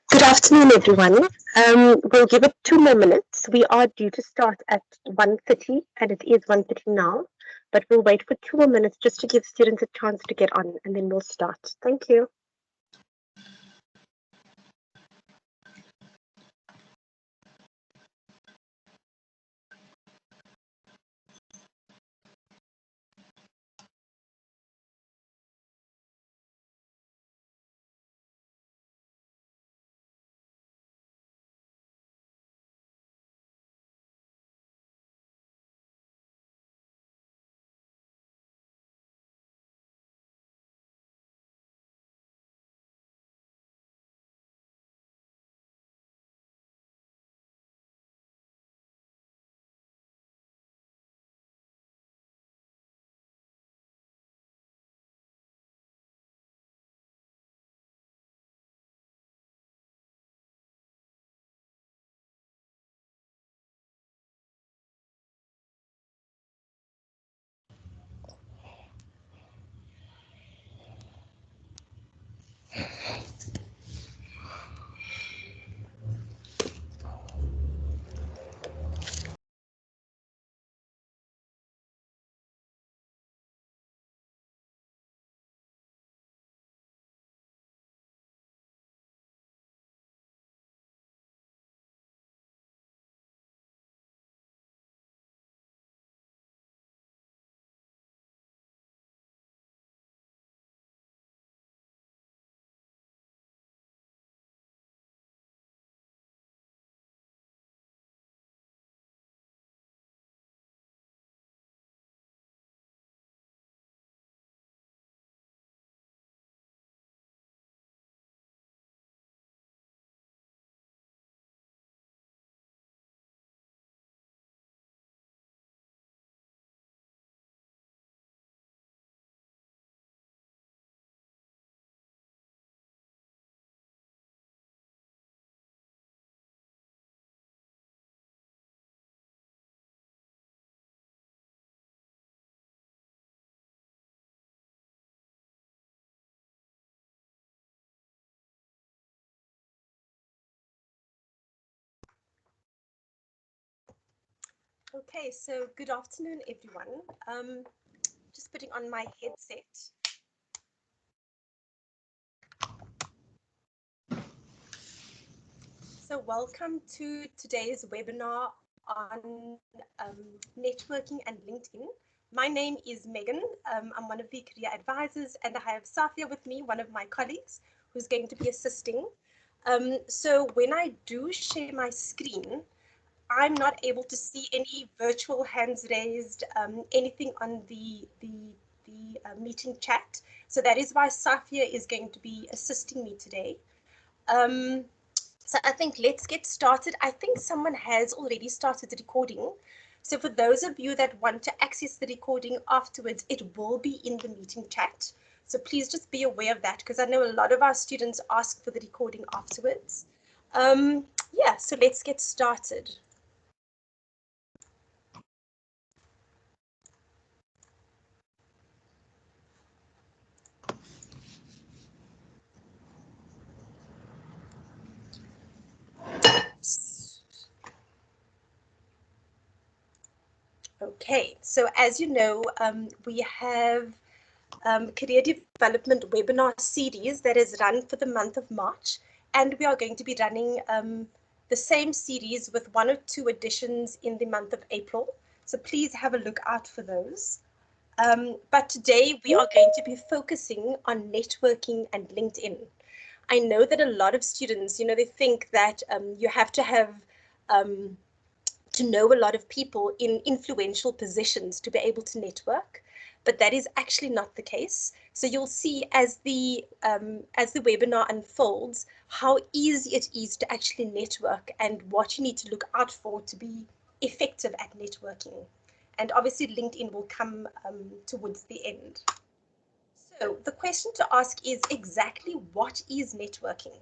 Good afternoon, everyone. We'll give it 2 more minutes. We are due to start at 1:30, and it is 1:30 now, but we'll wait for 2 more minutes just to give students a chance to get on, and then we'll start. Thank you. Okay, so good afternoon, everyone. Just putting on my headset. So welcome to today's webinar on networking and LinkedIn. My name is Megan. I'm one of the career advisors, and I have Safia with me, one of my colleagues, who's going to be assisting. So when I do share my screen, I'm not able to see any virtual hands raised, anything on the meeting chat. So that is why Safia is going to be assisting me today. So I think let's get started. I think someone has already started the recording. So for those of you that want to access the recording afterwards, it will be in the meeting chat. So please just be aware of that, because I know a lot of our students ask for the recording afterwards. Yeah, so let's get started. Okay, so as you know, we have career development webinar series that is run for the month of March, and we are going to be running the same series with 1 or 2 additions in the month of April. So please have a look out for those. But today we are going to be focusing on networking and LinkedIn. I know that a lot of students, they think that you have to have to know a lot of people in influential positions to be able to network, but that is actually not the case. So you'll see as the webinar unfolds how easy it is to actually network and what you need to look out for to be effective at networking. And obviously LinkedIn will come towards the end. So the question to ask is exactly what is networking?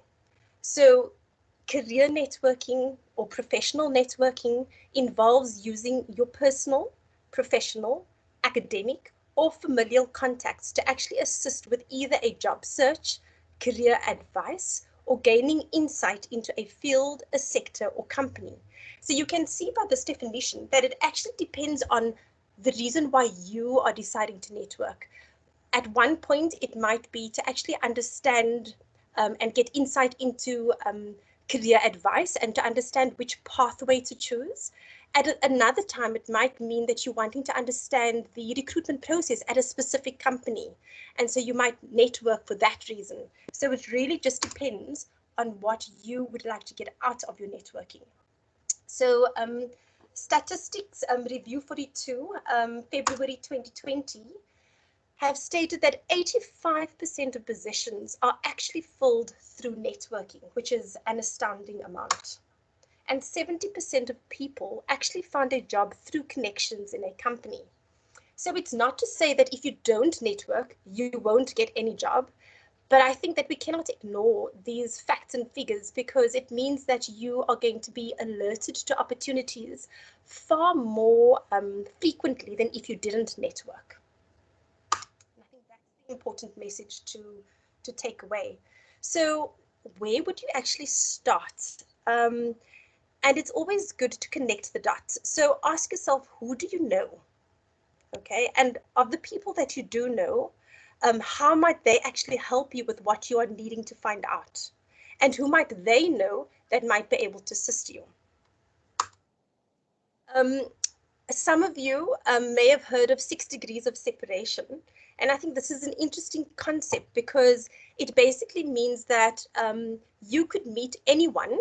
So career networking or professional networking involves using your personal, professional, academic, or familial contacts to actually assist with either a job search, career advice, or gaining insight into a field, a sector, or company. So you can see by this definition that it actually depends on the reason why you are deciding to network. At one point, it might be to actually understand and get insight into career advice and to understand which pathway to choose. At another time, it might mean that you're wanting to understand the recruitment process at a specific company. And so you might network for that reason. So it really just depends on what you would like to get out of your networking. So Statistics Review 42, February 2020, have stated that 85% of positions are actually filled through networking, which is an astounding amount. And 70% of people actually find a job through connections in a company. So it's not to say that if you don't network, you won't get any job. But I think that we cannot ignore these facts and figures because it means that you are going to be alerted to opportunities far more frequently than if you didn't network. Important message to take away. So where would you actually start? And it's always good to connect the dots. So ask yourself, who do you know? Okay, and of the people that you do know, how might they actually help you with what you are needing to find out? And who might they know that might be able to assist you? Some of you may have heard of 6 degrees of separation. And I think this is an interesting concept because it basically means that you could meet anyone.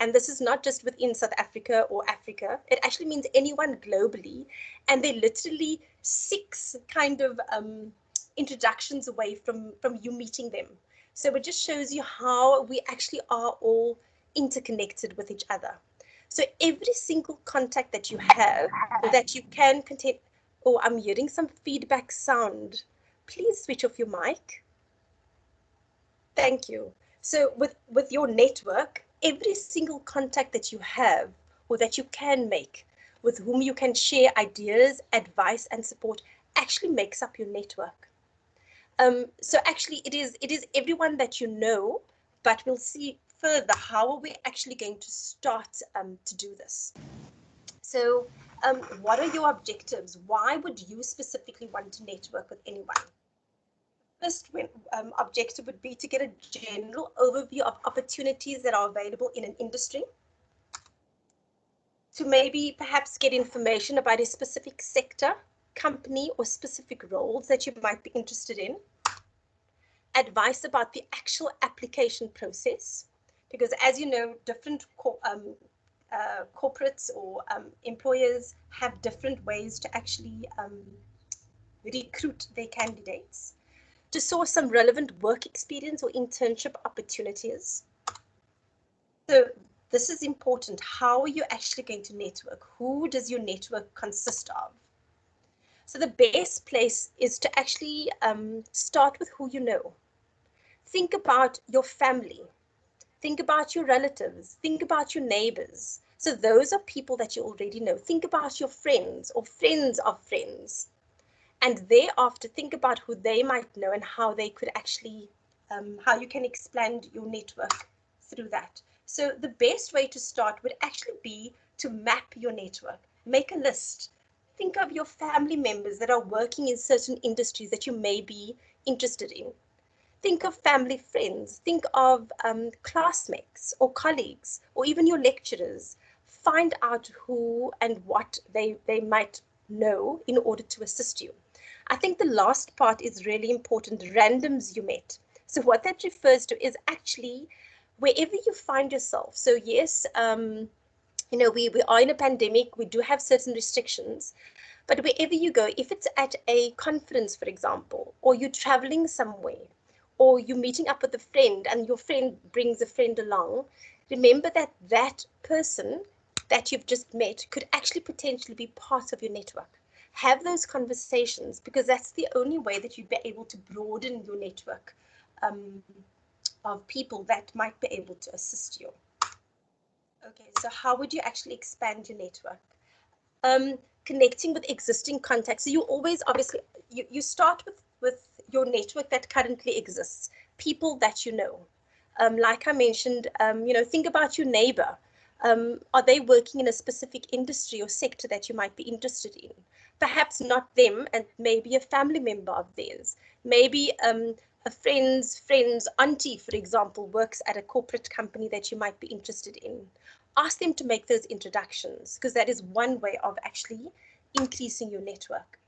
And this is not just within South Africa or Africa. It actually means anyone globally. And they're literally 6 kind of introductions away from you meeting them. So it just shows you how we actually are all interconnected with each other. So every single contact that you have or that you can contain, oh, I'm hearing some feedback sound. Please switch off your mic. Thank you. So with your network, every single contact that you have or that you can make, with whom you can share ideas, advice, and support actually makes up your network. So actually it is everyone that you know, but we'll see further how are we actually going to start to do this. So what are your objectives? Why would you specifically want to network with anyone? First objective would be to get a general overview of opportunities that are available in an industry, to maybe perhaps get information about a specific sector, company, or specific roles that you might be interested in, advice about the actual application process, because as you know, different corporates or employers have different ways to actually recruit their candidates, to source some relevant work experience or internship opportunities. So this is important. How are you actually going to network? Who does your network consist of? So the best place is to actually start with who you know. Think about your family. Think about your relatives. Think about your neighbors. So those are people that you already know. Think about your friends or friends of friends. And thereafter, think about who they might know and how they could actually, how you can expand your network through that. So the best way to start would actually be to map your network. Make a list. Think of your family members that are working in certain industries that you may be interested in. Think of family friends, think of classmates or colleagues, or even your lecturers. Find out who and what they might know in order to assist you. I think the last part is really important, randoms you met. So what that refers to is actually wherever you find yourself. So yes, we are in a pandemic, we do have certain restrictions, but wherever you go, if it's at a conference, for example, or you're traveling somewhere, or you're meeting up with a friend and your friend brings a friend along, remember that that person that you've just met could actually potentially be part of your network. Have those conversations, because that's the only way that you'd be able to broaden your network um, of people that might be able to assist you. Okay, so how would you actually expand your network? um, Connecting with existing contacts. So you always, obviously, you start with your network that currently exists, people that you know. Like I mentioned, think about your neighbor. Are they working in a specific industry or sector that you might be interested in? Perhaps not them, and maybe a family member of theirs. Maybe a friend's auntie, for example, works at a corporate company that you might be interested in. Ask them to make those introductions, because that is one way of actually increasing your network.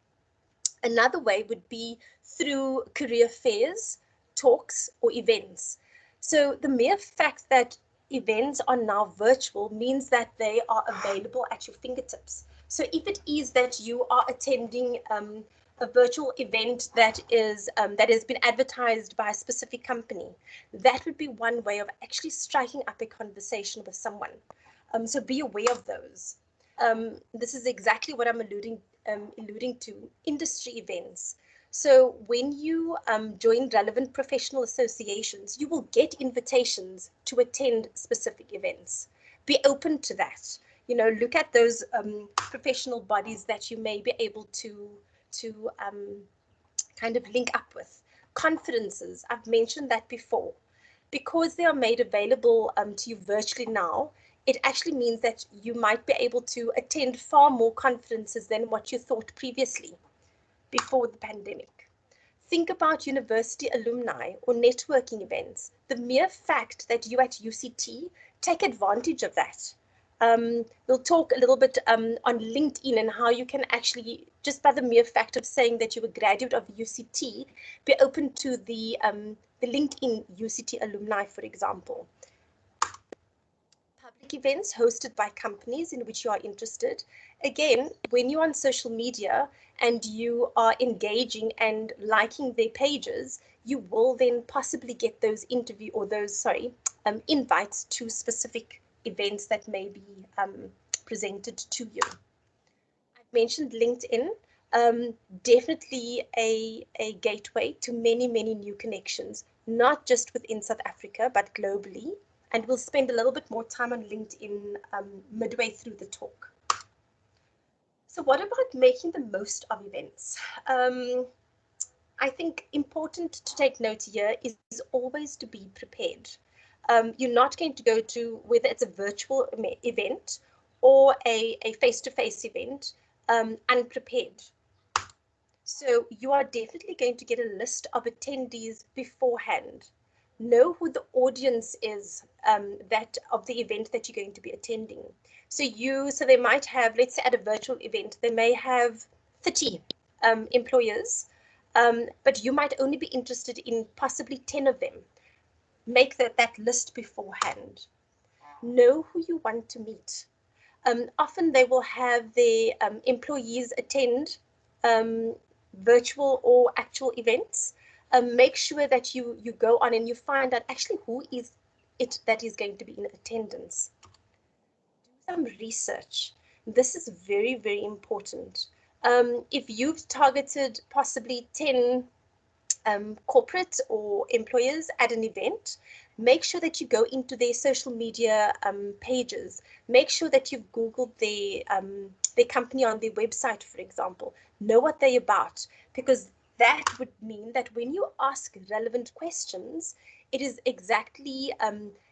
Another way would be through career fairs, talks, or events. So the mere fact that events are now virtual means that they are available at your fingertips. So if it is that you are attending a virtual event that has been advertised by a specific company, that would be one way of actually striking up a conversation with someone. So be aware of those. This is exactly what I'm alluding to, industry events. So when you join relevant professional associations, you will get invitations to attend specific events. Be open to that. Look at those professional bodies that you may be able to kind of link up with. Conferences, I've mentioned that before. Because they are made available to you virtually now, it actually means that you might be able to attend far more conferences than what you thought previously before the pandemic. Think about university alumni or networking events. The mere fact that you at UCT, take advantage of that. We'll talk a little bit on LinkedIn and how you can actually, just by the mere fact of saying that you're a graduate of UCT, be open to the LinkedIn UCT alumni, for example. Public events hosted by companies in which you are interested. Again, when you're on social media and you are engaging and liking their pages, you will then possibly get those invites to specific events that may be presented to you. I've mentioned LinkedIn, definitely a gateway to many, many new connections, not just within South Africa, but globally. And we'll spend a little bit more time on LinkedIn midway through the talk. So what about making the most of events? I think important to take note here is always to be prepared. You're not going to go to, whether it's a virtual event or a face-to-face event, unprepared. So you are definitely going to get a list of attendees beforehand. Know who the audience is that of the event that you're going to be attending. So they might have, let's say at a virtual event, they may have 30 employers, but you might only be interested in possibly 10 of them. Make that list beforehand. Know who you want to meet. Often they will have their employees attend virtual or actual events. Make sure that you go on and you find out actually who is it that is going to be in attendance. Do some research. This is very, very important. If you've targeted possibly 10 corporate or employers at an event, make sure that you go into their social media pages. Make sure that you've Googled their company on their website, for example. Know what they're about, because that would mean that when you ask relevant questions, it is exactly,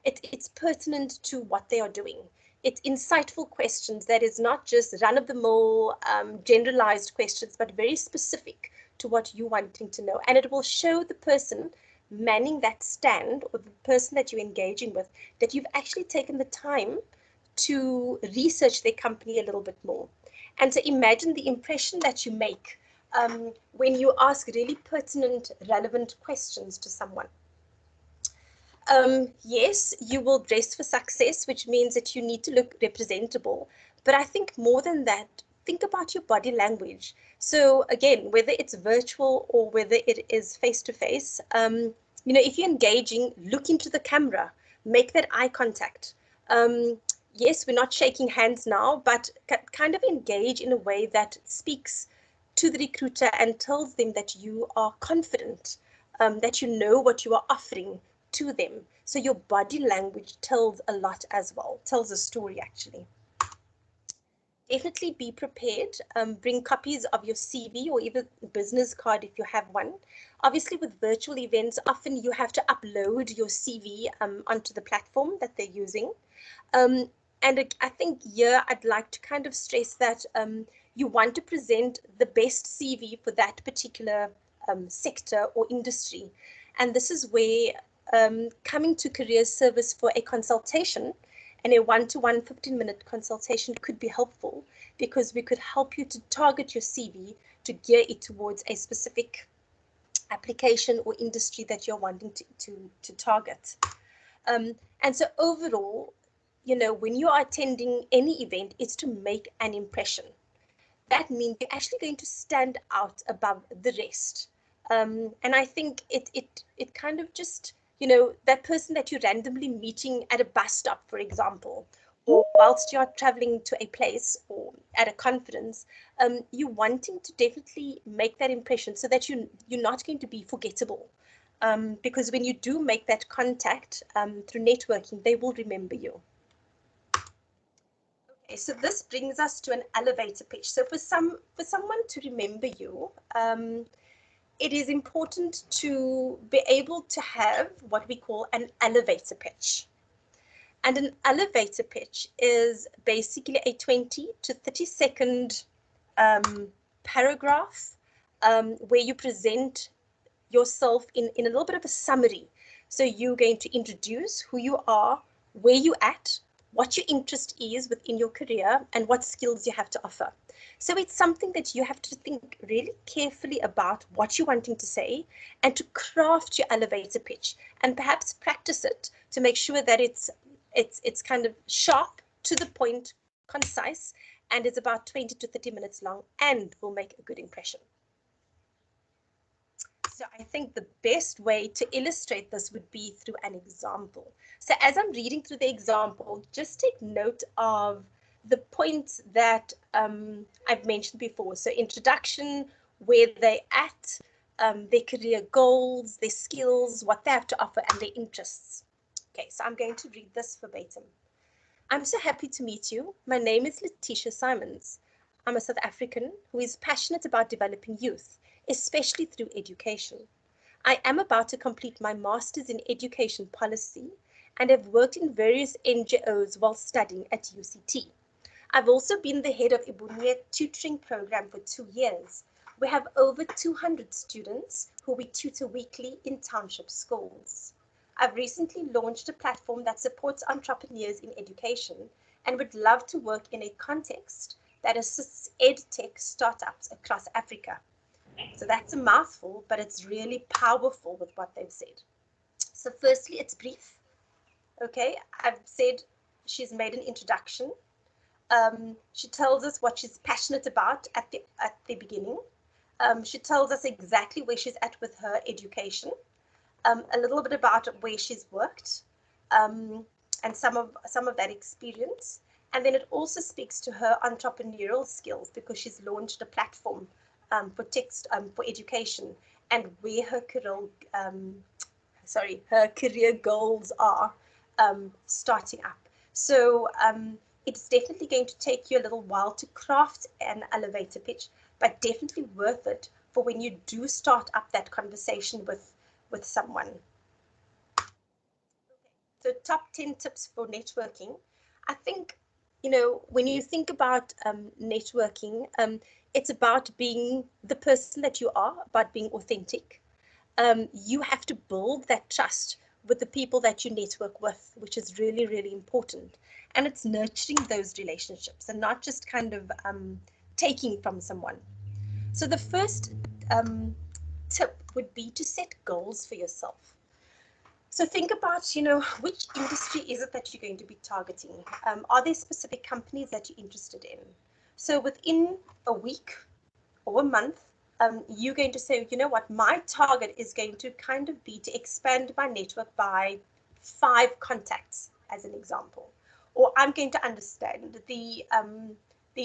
it's pertinent to what they are doing. it's insightful questions that is not just run-of-the-mill generalized questions, but very specific to what you're wanting to know. And it will show the person manning that stand or the person that you're engaging with that you've actually taken the time to research their company a little bit more. And to imagine the impression that you make when you ask really pertinent, relevant questions to someone. Yes, you will dress for success, which means that you need to look representable. But I think more than that, think about your body language. So again, whether it's virtual or whether it is face-to-face, if you're engaging, look into the camera, make that eye contact. Yes, we're not shaking hands now, but kind of engage in a way that speaks to the recruiter and tells them that you are confident, that you know what you are offering to them. So your body language tells a lot as well, tells a story actually. Definitely be prepared. Bring copies of your CV or even business card if you have one. Obviously, with virtual events, often you have to upload your CV onto the platform that they're using. And I think here I'd like to kind of stress that you want to present the best CV for that particular sector or industry. And this is where coming to Career Service for a consultation and a one-to-one 15-minute consultation could be helpful, because we could help you to target your CV to gear it towards a specific application or industry that you're wanting to target. And so overall, when you are attending any event, it's to make an impression. That means you're actually going to stand out above the rest. And I think it kind of just, that person that you're randomly meeting at a bus stop, for example, or whilst you're traveling to a place or at a conference, you're wanting to definitely make that impression so that you're not going to be forgettable. Because when you do make that contact through networking, they will remember you. Okay, so this brings us to an elevator pitch. So for someone to remember you, it is important to be able to have what we call an elevator pitch. And an elevator pitch is basically a 20 to 30-second paragraph where you present yourself in a little bit of a summary. So you're going to introduce who you are, where you're at, what your interest is within your career, and what skills you have to offer. So it's something that you have to think really carefully about what you're wanting to say and to craft your elevator pitch and perhaps practice it to make sure that it's kind of sharp, to the point, concise, and it's about 20 to 30 minutes long and will make a good impression. So I think the best way to illustrate this would be through an example. So as I'm reading through the example, just take note of the points that I've mentioned before. So introduction, where they're at, their career goals, their skills, what they have to offer, and their interests. Okay, so I'm going to read this verbatim. I'm so happy to meet you. My name is Letitia Simons. I'm a South African who is passionate about developing youth, especially through education. I am about to complete my Master's in Education Policy and have worked in various NGOs while studying at UCT. I've also been the head of Ibunia tutoring program for 2 years. We have over 200 students who we tutor weekly in township schools. I've recently launched a platform that supports entrepreneurs in education and would love to work in a context that assists edtech startups across Africa. So that's a mouthful, but it's really powerful with what they've said. So firstly, it's brief. Okay, I've said she's made an introduction. She tells us what she's passionate about at the beginning. She tells us exactly where she's at with her education, a little bit about where she's worked, and some of that experience. And then it also speaks to her entrepreneurial skills because she's launched a platform for education and where her career goals are starting up. So it's definitely going to take you a little while to craft an elevator pitch, but definitely worth it for when you do start up that conversation with someone. Okay. So top 10 tips for networking. I think you know, when you think about networking, it's about being the person that you are, about being authentic. You have to build that trust with the people that you network with, which is really, really important. And it's nurturing those relationships and not just kind of taking from someone. So the first um, tip would be to set goals for yourself. So think about, you know, which industry is it that you're going to be targeting? Are there specific companies that you're interested in? So within a week or a month, you're going to say, you know what, my target is going to kind of be to expand my network by 5 contacts, as an example. Or I'm going to understand the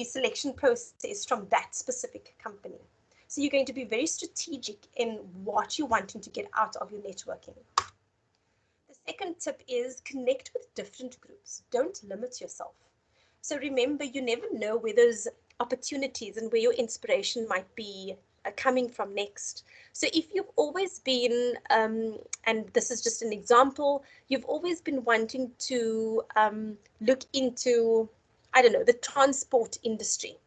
selection process from that specific company. So you're going to be very strategic in what you're wanting to get out of your networking. The second tip is connect with different groups. Don't limit yourself. So remember, you never know where those opportunities and where your inspiration might be coming from next. So if you've always been, and this is just an example, you've always been wanting to look into, I don't know, the transport industry.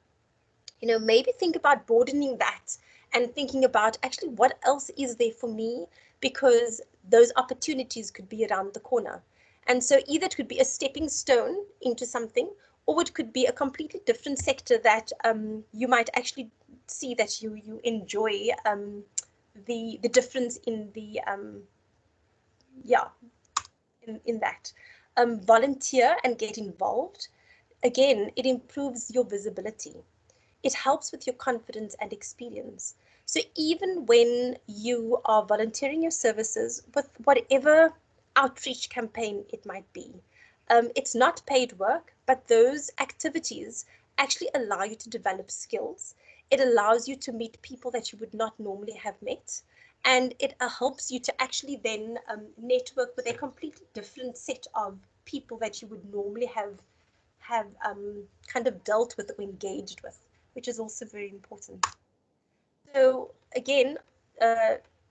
You know, maybe think about broadening that and thinking about actually what else is there for me, because those opportunities could be around the corner. And so either it could be a stepping stone into something, or it could be a completely different sector that you might actually see that you enjoy the difference in the yeah in that. Volunteer and get involved. Again, it improves your visibility. It helps with your confidence and experience. So even when you are volunteering your services with whatever outreach campaign it might be, it's not paid work, but those activities actually allow you to develop skills. It allows you to meet people that you would not normally have met. And it helps you to actually then network with a completely different set of people that you would normally have kind of dealt with or engaged with, which is also very important. So again,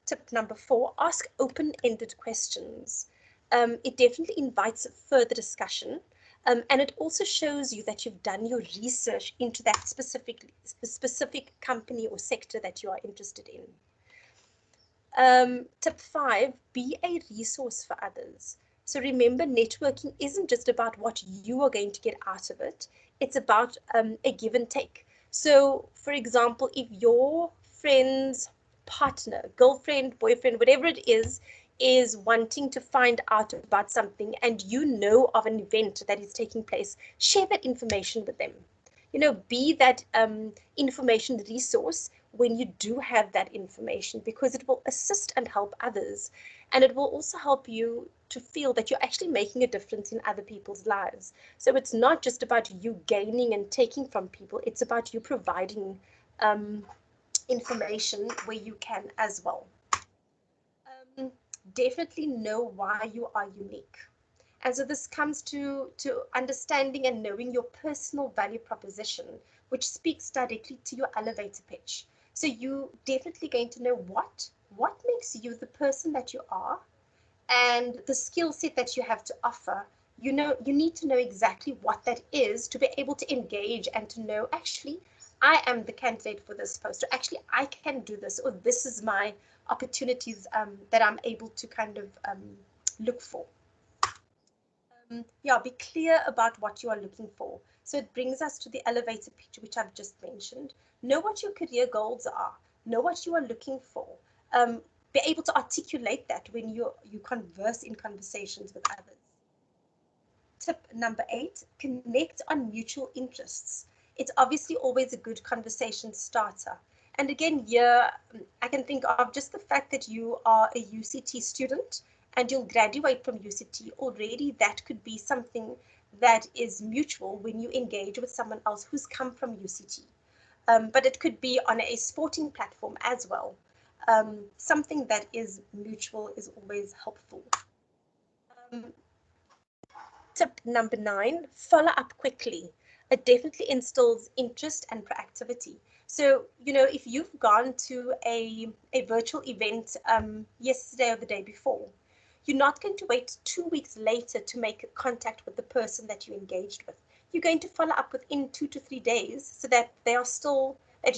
tip number 4, ask open-ended questions. It definitely invites further discussion, and it also shows you that you've done your research into that specific company or sector that you are interested in. Tip 5, be a resource for others. So remember, networking isn't just about what you are going to get out of it. It's about a give and take. So for example, if your friend's partner, girlfriend, boyfriend, whatever it is wanting to find out about something and you know of an event that is taking place, share that information with them. You know, be that information resource when you do have that information, because it will assist and help others. And it will also help you to feel that you're actually making a difference in other people's lives. So it's not just about you gaining and taking from people, it's about you providing information where you can as well. Um, Definitely know why you are unique. And so this comes to understanding and knowing your personal value proposition, which speaks directly to your elevator pitch. So you definitely going to know what makes you the person that you are, and the skill set that you have to offer. You know, you need to know exactly what that is to be able to engage and to know, actually, I am the candidate for this post, or actually I can do this, or this is my opportunities that I'm able to kind of look for. Yeah, be clear about what you are looking for. So it brings us to the elevator pitch, which I've just mentioned. Know what your career goals are. Know what you are looking for. Be able to articulate that when you converse in conversations with others. Tip number 8, connect on mutual interests. It's obviously always a good conversation starter. And again, here, I can think of just the fact that you are a UCT student and you'll graduate from UCT already. That could be something that is mutual when you engage with someone else who's come from UCT. But it could be on a sporting platform as well. Something that is mutual is always helpful. Um, Tip number 9, follow up quickly. It definitely instills interest and proactivity. So, you know, if you've gone to a virtual event yesterday or the day before, you're not going to wait 2 weeks later to make contact with the person that you engaged with. you're going to follow up within 2 to 3 days so that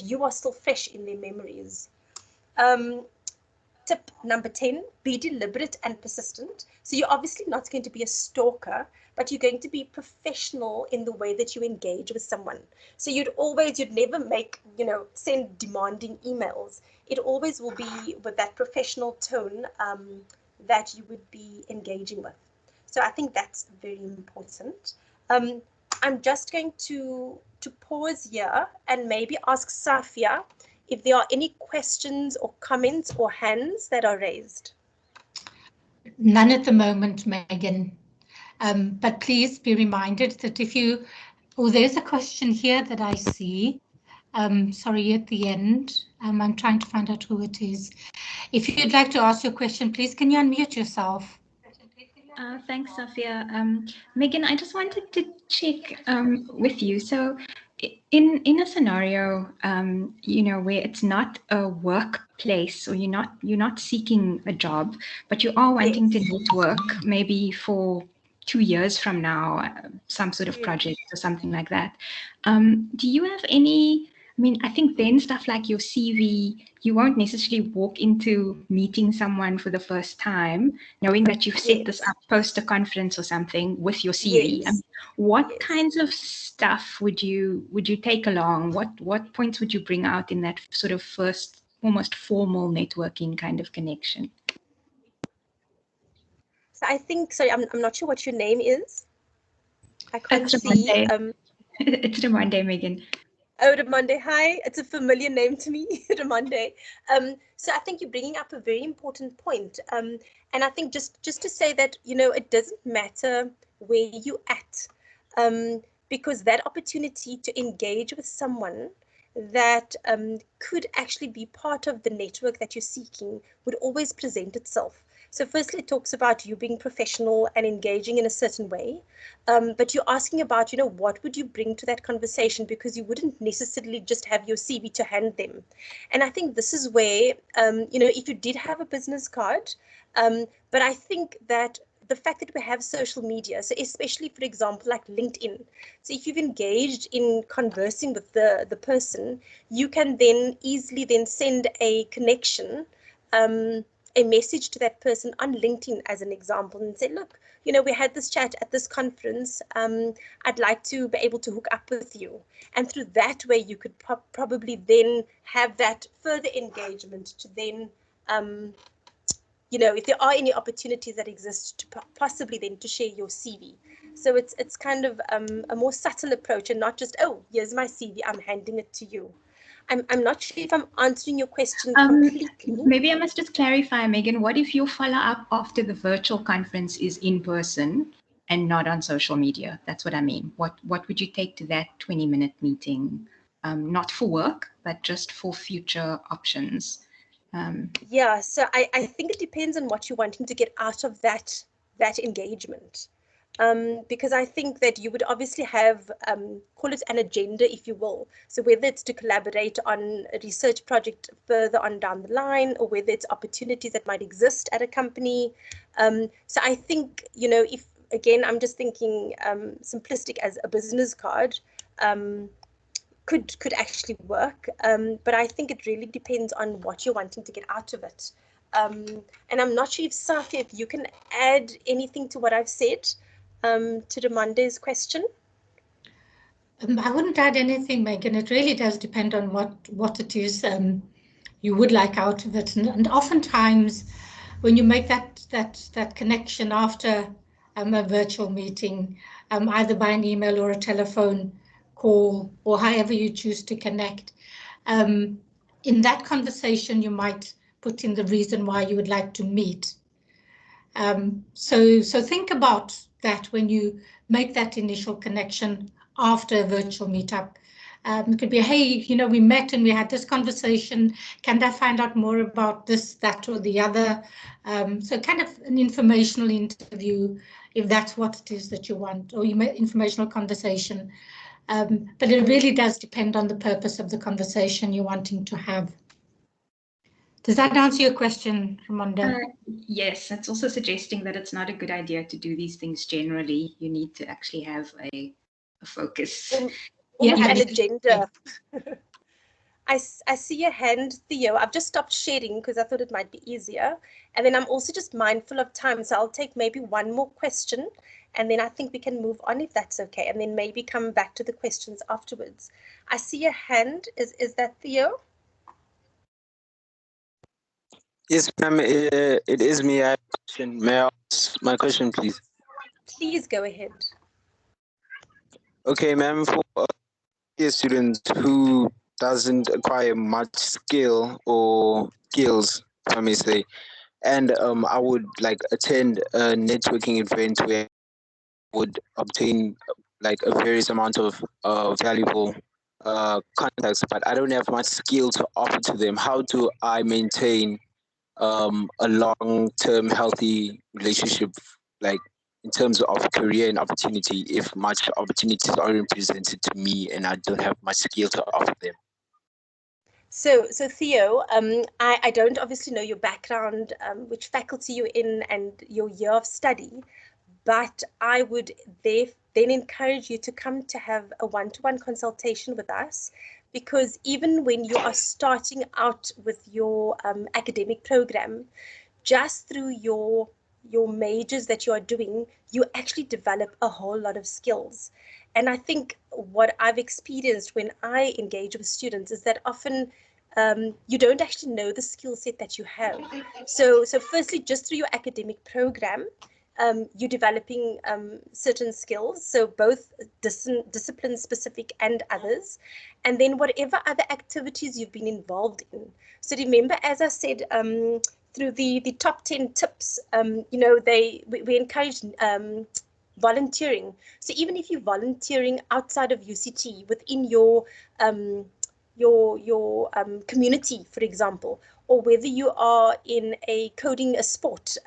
you are still fresh in their memories. Tip number 10, be deliberate and persistent. So you're obviously not going to be a stalker, but you're going to be professional in the way that you engage with someone. So you'd never send demanding emails. It always will be with that professional tone that you would be engaging with. So I think that's very important. I'm just going to pause here and maybe ask Safia if there are any questions or comments or hands that are raised. None at the moment, Megan. But please be reminded that there's a question here that I see. Sorry, at the end. I'm trying to find out who it is. If you'd like to ask your question, please, can you unmute yourself? Thanks, Safia. Megan, I just wanted to check with you. So in a scenario, where it's not a workplace, or you're not seeking a job, but you are wanting to network maybe for 2 years from now, some sort of project or something like that. Do you have any, I think then stuff like your CV, you won't necessarily walk into meeting someone for the first time, knowing that you've set this up post a conference or something with your CV. What kinds of stuff would you take along? What points would you bring out in that sort of first, almost formal networking kind of connection? So I think, sorry, I'm not sure what your name is. I can't see. It's Ramonde, Megan. Oh, Ramonde, hi. It's a familiar name to me, Ramonde. So I think you're bringing up a very important point. And I think just to say that, it doesn't matter where you're at, because that opportunity to engage with someone that could actually be part of the network that you're seeking would always present itself. So firstly, it talks about you being professional and engaging in a certain way. But you're asking about, what would you bring to that conversation, because you wouldn't necessarily just have your CV to hand them. And I think this is where, if you did have a business card, but I think that the fact that we have social media, so especially, for example, like LinkedIn, so if you've engaged in conversing with the person, you can then easily then send a connection, a message to that person on LinkedIn, as an example, and say, look, we had this chat at this conference. I'd like to be able to hook up with you. And through that way, you could probably then have that further engagement to then, if there are any opportunities that exist, to possibly then to share your CV. So it's kind of a more subtle approach, and not just, oh, here's my CV, I'm handing it to you. I'm not sure if I'm answering your question completely. Maybe I must just clarify, Megan, what if your follow-up after the virtual conference is in person and not on social media? That's what I mean. What would you take to that 20-minute meeting? Not for work, but just for future options. Yeah, so I think it depends on what you're wanting to get out of that engagement. Because I think that you would obviously have, call it an agenda, if you will. So whether it's to collaborate on a research project further on down the line, or whether it's opportunities that might exist at a company. So I think, if, again, I'm just thinking simplistic as a business card, could actually work. But I think it really depends on what you're wanting to get out of it. And I'm not sure if, Safia, if you can add anything to what I've said. To Ramonde's question? I wouldn't add anything, Megan. It really does depend on what it is you would like out of it. And oftentimes, when you make that connection after a virtual meeting, either by an email or a telephone call, or however you choose to connect, in that conversation, you might put in the reason why you would like to meet. So think about that when you make that initial connection after a virtual meetup. It could be, hey, we met and we had this conversation. Can I find out more about this, that, or the other? So kind of an informational interview, if that's what it is that you want, or informational conversation. But it really does depend on the purpose of the conversation you're wanting to have. Does that answer your question, Ramonde? Yes, it's also suggesting that it's not a good idea to do these things generally. You need to actually have a focus. Almost Yeah, an this is- agenda. I see a hand, Theo. I've just stopped sharing because I thought it might be easier. And then I'm also just mindful of time. So I'll take maybe one more question and then I think we can move on if that's okay. And then maybe come back to the questions afterwards. I see a hand. Is that Theo? Yes, ma'am. It is me. I have a question. May I ask my question, please? Please go ahead. Okay, ma'am. For a student who doesn't acquire much skill or skills, if I may say, and I would like attend a networking event where I would obtain like a various amount of valuable contacts, but I don't have much skill to offer to them. How do I maintain a long-term healthy relationship, like in terms of career and opportunity, if much opportunities aren't presented to me and I don't have much skill to offer them? So Theo, I don't obviously know your background, which faculty you're in and your year of study, but I would then encourage you to come to have a one-to-one consultation with us, because even when you are starting out with your academic program, just through your majors that you are doing, you actually develop a whole lot of skills. And I think what I've experienced when I engage with students is that often you don't actually know the skill set that you have. So firstly, just through your academic program, you're developing certain skills, so both discipline specific and others, and then whatever other activities you've been involved in. So remember, as I said, through the top 10 tips, you know, we encourage volunteering. So even if you're volunteering outside of UCT within your community, for example, or whether you are in a coding a sport,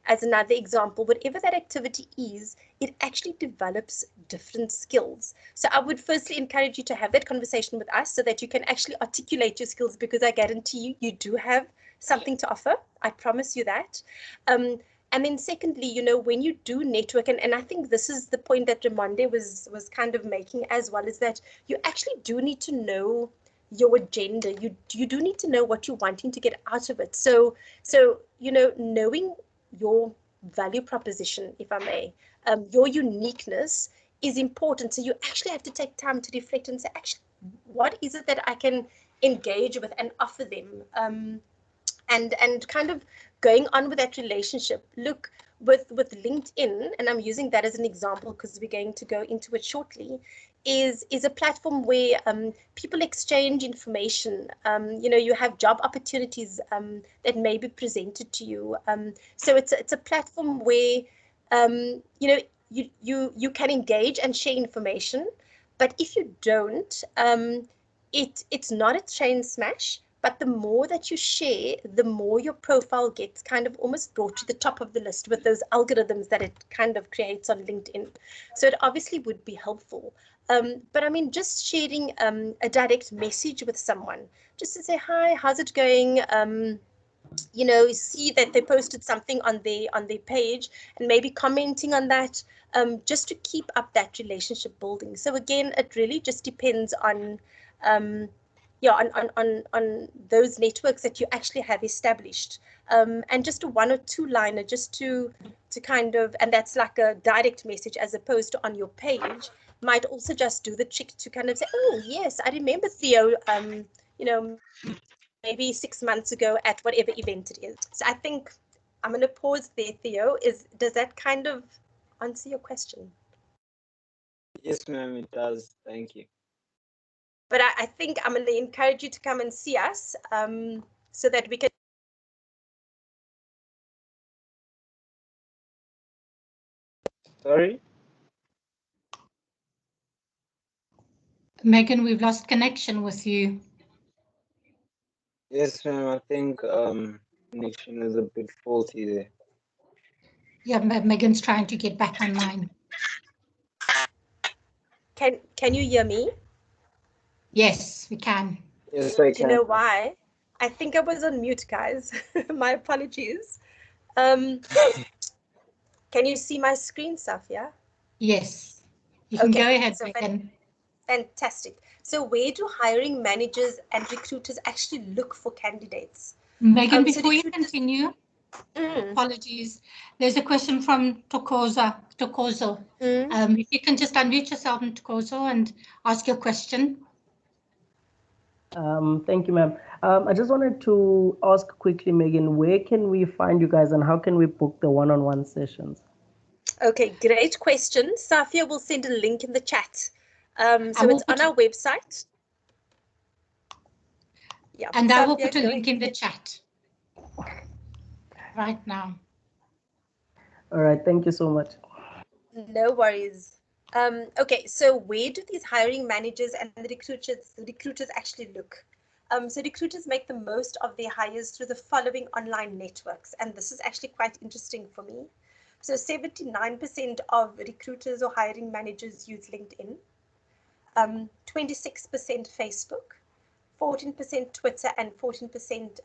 as another example, whatever that activity is, it actually develops different skills. So I would firstly encourage you to have that conversation with us so that you can actually articulate your skills, because I guarantee you, you do have something to offer. I promise you that. And then secondly, you know, when you do network, and I think this is the point that Ramonde was kind of making as well, is that you actually do need to know your agenda. You do need to know what you're wanting to get out of it. So you know, knowing your value proposition, if I may, your uniqueness is important. So you actually have to take time to reflect and say, actually, what is it that I can engage with and offer them? And kind of going on with that relationship. Look, with LinkedIn, and I'm using that as an example because we're going to go into it shortly, is a platform where people exchange information. You know, you have job opportunities that may be presented to you. So it's a platform where you know, you can engage and share information, but if you don't, it's not a chain smash. But the more that you share, the more your profile gets kind of almost brought to the top of the list with those algorithms that it kind of creates on LinkedIn. So it obviously would be helpful. But I mean, just sharing a direct message with someone, just to say, hi, how's it going? You know, see that they posted something on their page and maybe commenting on that, just to keep up that relationship building. So again, it really just depends on yeah, on those networks that you actually have established, and just a one or two liner just to kind of, and that's like a direct message as opposed to on your page, might also just do the trick to kind of say, oh yes, I remember Theo, you know, maybe 6 months ago at whatever event it is. So I think I'm going to pause there, Theo. Does that kind of answer your question? Yes, ma'am, it does. Thank you. But I think I'm going to encourage you to come and see us, so that we can. Sorry? Megan, we've lost connection with you. Yes, ma'am, I think connection is a bit faulty there. Yeah, Megan's trying to get back online. Can you hear me? Yes, we can. Yes, I Do you can. know why? I think I was on mute, guys. My apologies. Can you see my screen, Safia? Yes. You can Okay, go ahead, so Megan. fantastic. So where do hiring managers and recruiters actually look for candidates? Megan, So before you recruiters- continue, apologies. There's a question from Tokozo. If you can just unmute yourself, Tokozo, and ask your question. Thank you, ma'am. I just wanted to ask quickly, Megan, where can we find you guys and how can we book the one-on-one sessions? Okay, great question. Safia will send a link in the chat. So it's on our website. Yeah, and Safia, I will put a link in the chat right now. All right, thank you so much. No worries. Okay, so where do these hiring managers and the recruiters actually look? So recruiters make the most of their hires through the following online networks, and this is actually quite interesting for me. So 79% of recruiters or hiring managers use LinkedIn, 26% Facebook, 14% Twitter, and 14%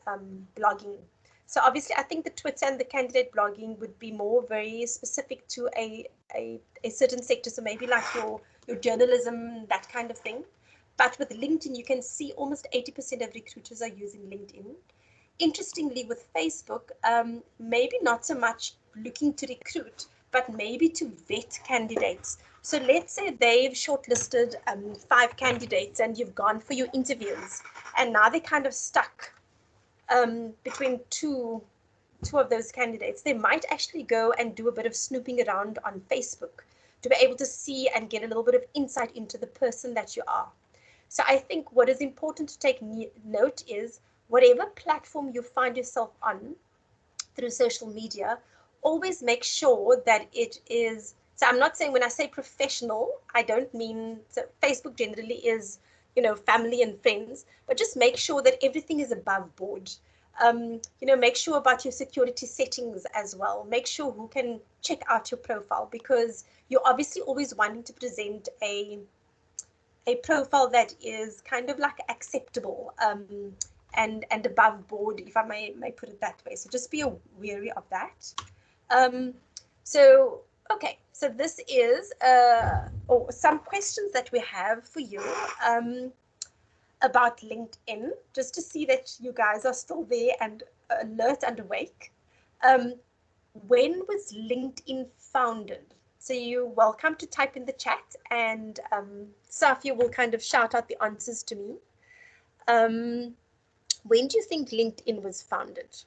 blogging. So obviously, I think the Twitter and the candidate blogging would be more very specific to a certain sector. So maybe like your journalism, that kind of thing. But with LinkedIn, you can see almost 80% of recruiters are using LinkedIn. Interestingly, with Facebook, maybe not so much looking to recruit, but maybe to vet candidates. So let's say they've shortlisted 5 candidates and you've gone for your interviews, and now they're kind of stuck between two of those candidates. They might actually go and do a bit of snooping around on Facebook to be able to see and get a little bit of insight into the person that you are. So I think what is important to take note is whatever platform you find yourself on through social media, always make sure that it is, so I'm not saying when I say professional, I don't mean, so Facebook generally is, family and friends, but just make sure that everything is above board. Make sure about your security settings as well. Make sure who can check out your profile, because you're obviously always wanting to present a profile that is kind of like acceptable and above board, if I may put it that way. So just be wary of that. Okay, so this is some questions that we have for you about LinkedIn, just to see that you guys are still there and alert and awake. When was LinkedIn founded? So you're welcome to type in the chat, and Safia will kind of shout out the answers to me. When do you think LinkedIn was founded?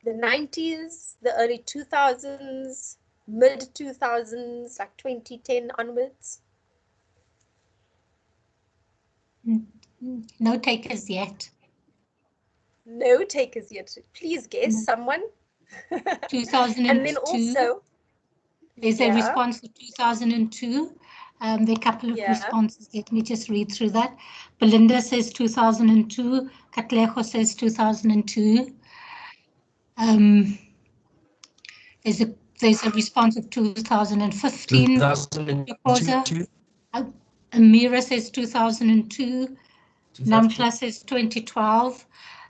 The 90s, the early 2000s, mid 2000s, like 2010 onwards? No takers yet. No takers yet. Please guess, someone. 2002. And then also, there's a response for 2002. There are a couple of responses. Let me just read through that. Belinda says 2002. Katlejo says 2002. There's a response of 2015. 2002. Amira says 2002. Namshla says 2012.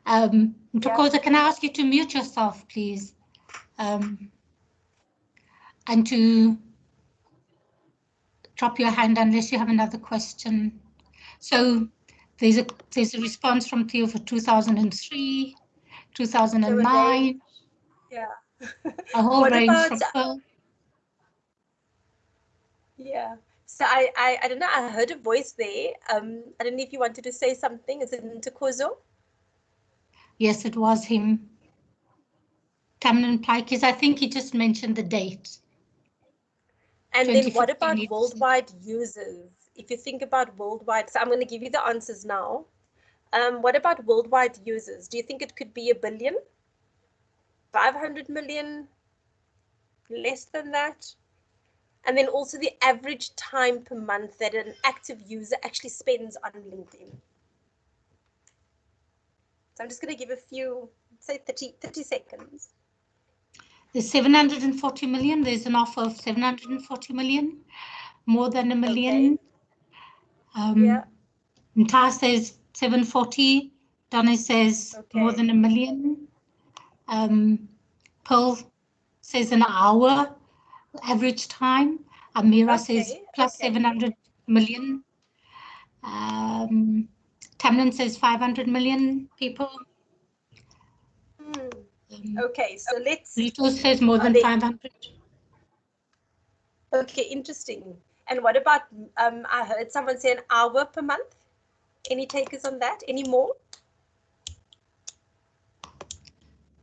Tokoza, can I ask you to mute yourself, please? And to drop your hand unless you have another question. So there's a response from Theo for 2003, 2009. Yeah. A whole range from Phil. Yeah. So I don't know, I heard a voice there. I don't know if you wanted to say something. Is it Ntokozo? Yes, it was him. Tamlin Pikes, I think he just mentioned the date. And then what about worldwide users? If you think about worldwide, so I'm going to give you the answers now. What about worldwide users? Do you think it could be 1 billion? 500 million? Less than that? And then also the average time per month that an active user actually spends on LinkedIn. So I'm just going to give a few, say 30 seconds. There's 740 million. There's an offer of 740 million, more than 1 million. Okay. Nta says 740. Donna says more than 1 million. Pearl says an hour. average time. Amira says Okay, plus okay. 700 million. Tamlin says 500 million people. Okay, so let's. Rito says more than 500. Okay, interesting. And what about, I heard someone say an hour per month. Any takers on that? Any more?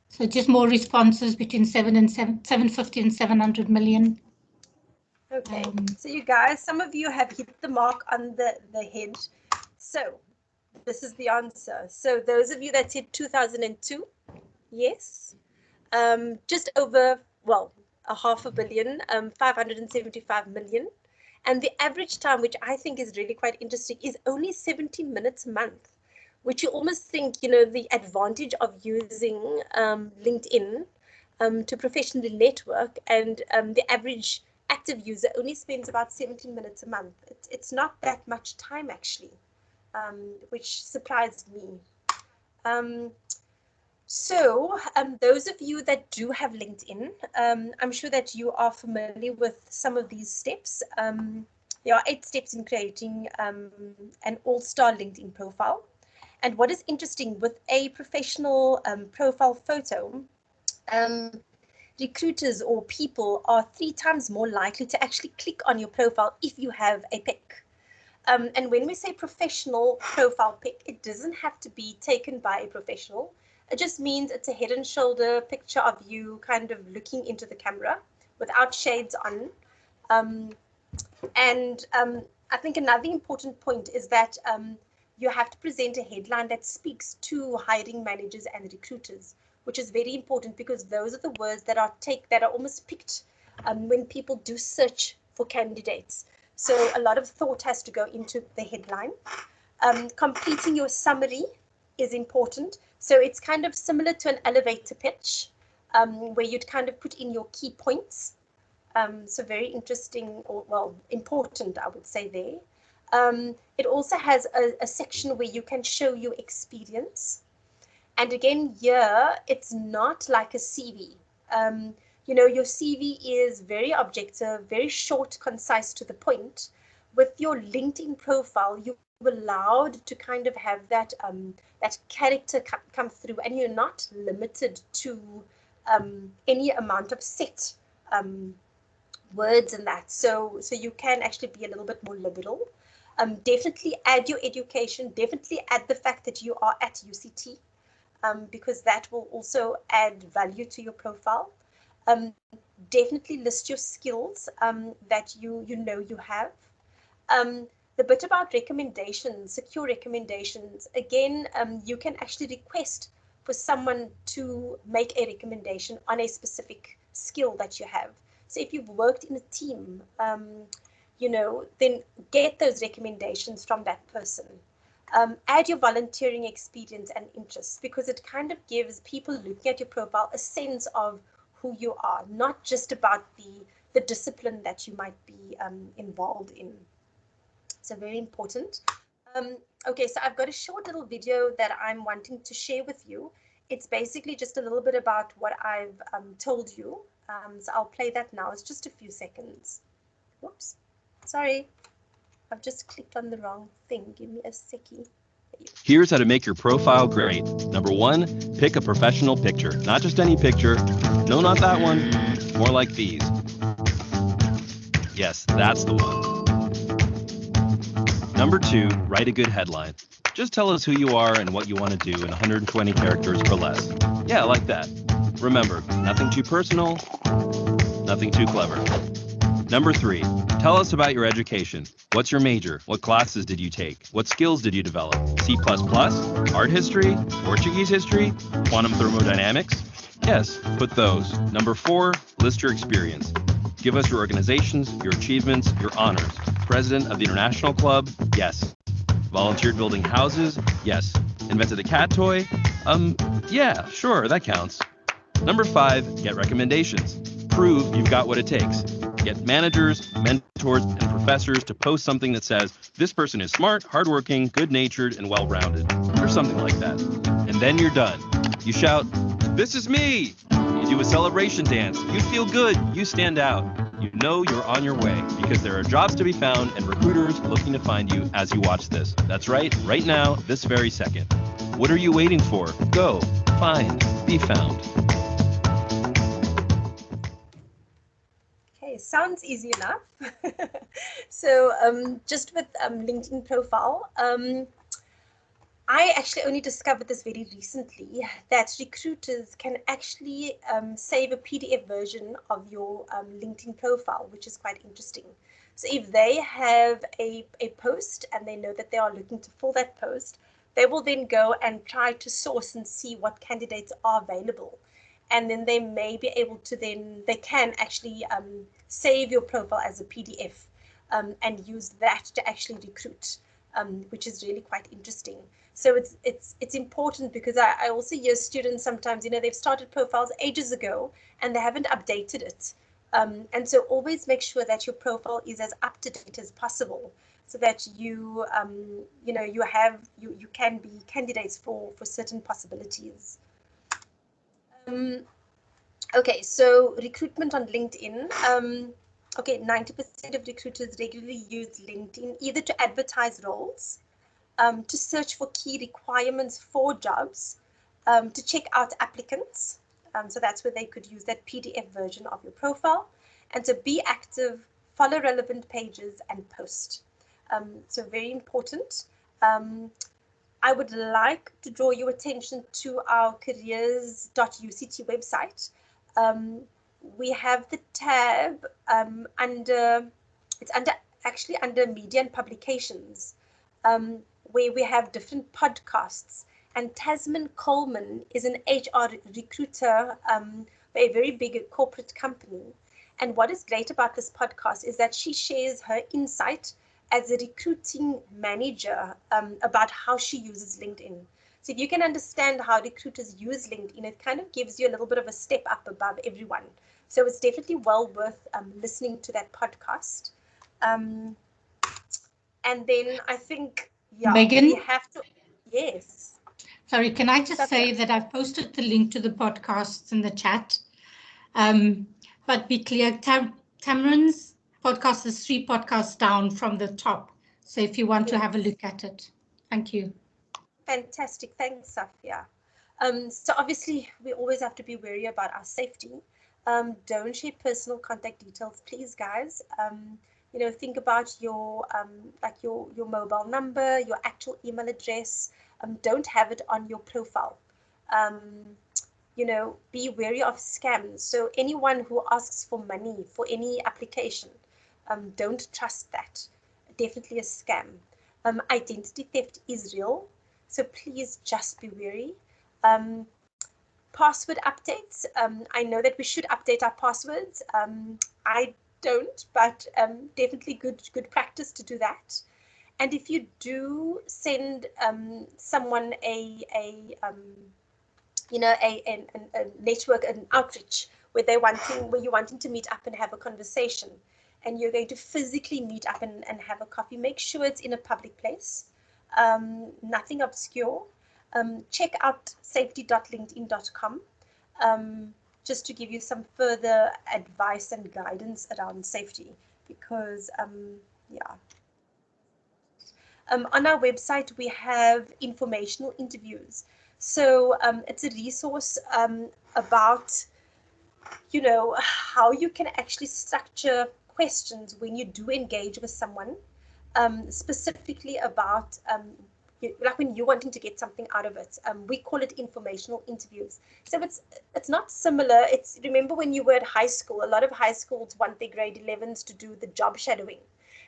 So just more responses between 750 and 700 million. Okay, so you guys, some of you have hit the mark on the head. So this is the answer. So those of you that said 2002, yes. Just over, well, a $500 million, 575 million. And the average time, which I think is really quite interesting, is only 70 minutes a month, which you almost think, you know, the advantage of using LinkedIn to professionally network, and the average active user only spends about 17 minutes a month. It's not that much time, actually, which surprised me. So those of you that do have LinkedIn, I'm sure that you are familiar with some of these steps. There are 8 steps in creating an all-star LinkedIn profile. And what is interesting with a professional profile photo, recruiters or people are 3 times more likely to actually click on your profile if you have a pic. And when we say professional profile pic, it doesn't have to be taken by a professional. It just means it's a head and shoulder picture of you kind of looking into the camera without shades on. I think another important point is that you have to present a headline that speaks to hiring managers and recruiters, which is very important because those are the words that are almost picked when people do search for candidates. So a lot of thought has to go into the headline. Completing your summary is important. So it's kind of similar to an elevator pitch, where you'd kind of put in your key points. So very interesting, or well, important, I would say there. It also has a section where you can show your experience. And again, here, it's not like a CV. You know, your CV is very objective, very short, concise, to the point. With your LinkedIn profile, you're allowed to kind of have that that character come through, and you're not limited to any amount of set words and that. So you can actually be a little bit more liberal. Definitely add your education. Definitely add the fact that you are at UCT, because that will also add value to your profile. Definitely list your skills that you know you have. The bit about recommendations, secure recommendations, again, you can actually request for someone to make a recommendation on a specific skill that you have. So if you've worked in a team, you know, then get those recommendations from that person. Add your volunteering experience and interests, because it kind of gives people looking at your profile a sense of who you are, not just about the discipline that you might be involved in. So very important. Okay, so I've got a short little video that I'm wanting to share with you. It's basically just a little bit about what I've told you. So I'll play that now. It's just a few seconds. Whoops, sorry. I've just clicked on the wrong thing. Give me a seckie. Here's how to make your profile great. Number 1, pick a professional picture. Not just any picture. No, not that one. More like these. Yes, that's the one. Number 2, write a good headline. Just tell us who you are and what you want to do in 120 characters or less. Yeah, like that. Remember, nothing too personal, nothing too clever. Number 3, tell us about your education. What's your major? What classes did you take? What skills did you develop? C++? Art history? Portuguese history? Quantum thermodynamics? Yes, put those. Number 4, list your experience. Give us your organizations, your achievements, your honors. President of the International Club? Yes. Volunteered building houses? Yes. Invented a cat toy? Yeah, sure, that counts. Number 5, get recommendations. Prove you've got what it takes. Get managers, mentors, and professors to post something that says, this person is smart, hardworking, good-natured, and well-rounded, or something like that. And then you're done. You shout, this is me! You do a celebration dance. You feel good. You stand out. You know you're on your way because there are jobs to be found and recruiters looking to find you as you watch this. That's right now, this very second. What are you waiting for? Go, find, be found. Okay, sounds easy enough. So just with LinkedIn profile, I actually only discovered this very recently, that recruiters can actually save a PDF version of your LinkedIn profile, which is quite interesting. So if they have a post and they know that they are looking to fill that post, they will then go and try to source and see what candidates are available. And then they may be able to they can actually save your profile as a PDF and use that to actually recruit, which is really quite interesting. So it's important because I also hear students sometimes, they've started profiles ages ago and they haven't updated it. And so always make sure that your profile is as up to date as possible, so that you can be candidates for certain possibilities. Okay, so recruitment on LinkedIn. Okay, 90% of recruiters regularly use LinkedIn either to advertise roles, to search for key requirements for jobs, to check out applicants. So that's where they could use that PDF version of your profile, and to be active, follow relevant pages and post. So very important. I would like to draw your attention to our careers.uct website. We have the tab under media and publications, where we have different podcasts. And Tasman Coleman is an HR recruiter for a very big corporate company. And what is great about this podcast is that she shares her insight as a recruiting manager about how she uses LinkedIn. So if you can understand how recruiters use LinkedIn, it kind of gives you a little bit of a step up above everyone. So it's definitely well worth listening to that podcast. And then I think, Megan? we have to, yes. Sorry, can I just say that I've posted the link to the podcasts in the chat. But be clear, Tamarin's podcast is 3 podcasts down from the top. So if you want to have a look at it. Thank you. Fantastic. Thanks, Safia. So obviously, we always have to be wary about our safety. Don't share personal contact details, please, guys. Think about your your mobile number, your actual email address. Don't have it on your profile. Be wary of scams. So anyone who asks for money for any application, don't trust that. Definitely a scam. Identity theft is real, so please just be wary. Password updates. I know that we should update our passwords. I don't, but definitely good practice to do that. And if you do send someone a network, an outreach where you're wanting to meet up and have a conversation, and you're going to physically meet up and have a coffee, make sure it's in a public place, nothing obscure. Check out safety.linkedin.com just to give you some further advice and guidance around safety, because on our website we have informational interviews. So it's a resource about how you can actually structure questions when you do engage with someone, specifically about like when you're wanting to get something out of it. We call it informational interviews. So it's not similar. Remember when you were at high school, a lot of high schools want their grade 11s to do the job shadowing.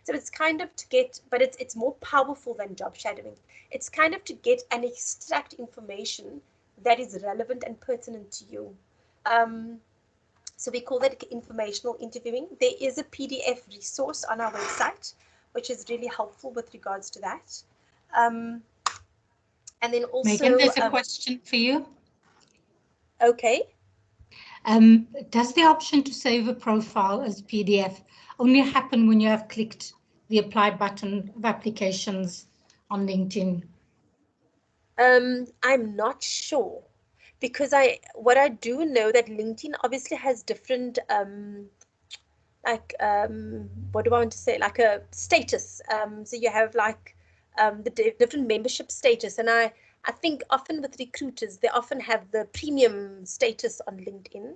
So it's kind of to get, but it's more powerful than job shadowing. It's kind of to get and extract information that is relevant and pertinent to you. So we call that informational interviewing. There is a PDF resource on our website, which is really helpful with regards to that. And then also, Megan, there's a question for you. Okay. Does the option to save a profile as PDF only happen when you have clicked the apply button of applications on LinkedIn? I'm not sure, because what I do know that LinkedIn obviously has different like what do I want to say, like a status. So you have like the different membership status, and I think often with recruiters they often have the premium status on LinkedIn,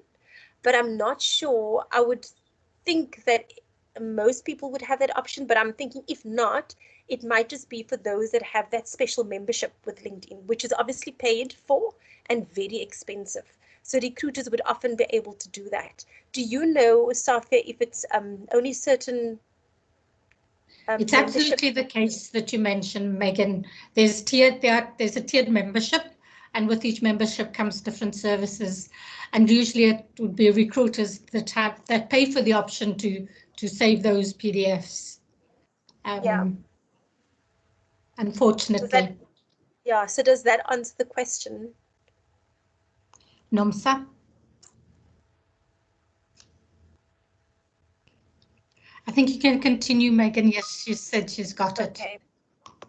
but I'm not sure. I would think that most people would have that option, but I'm thinking if not, it might just be for those that have that special membership with LinkedIn, which is obviously paid for and very expensive. So recruiters would often be able to do that. Do you know, Safia, if it's only certain it's absolutely the case that you mentioned, Megan. There's a tiered membership, and with each membership comes different services. And usually it would be recruiters that pay for the option to save those PDFs. Yeah. Unfortunately. So does that answer the question? Nomsa? I think you can continue, Megan. Yes, she said she's got it. Okay.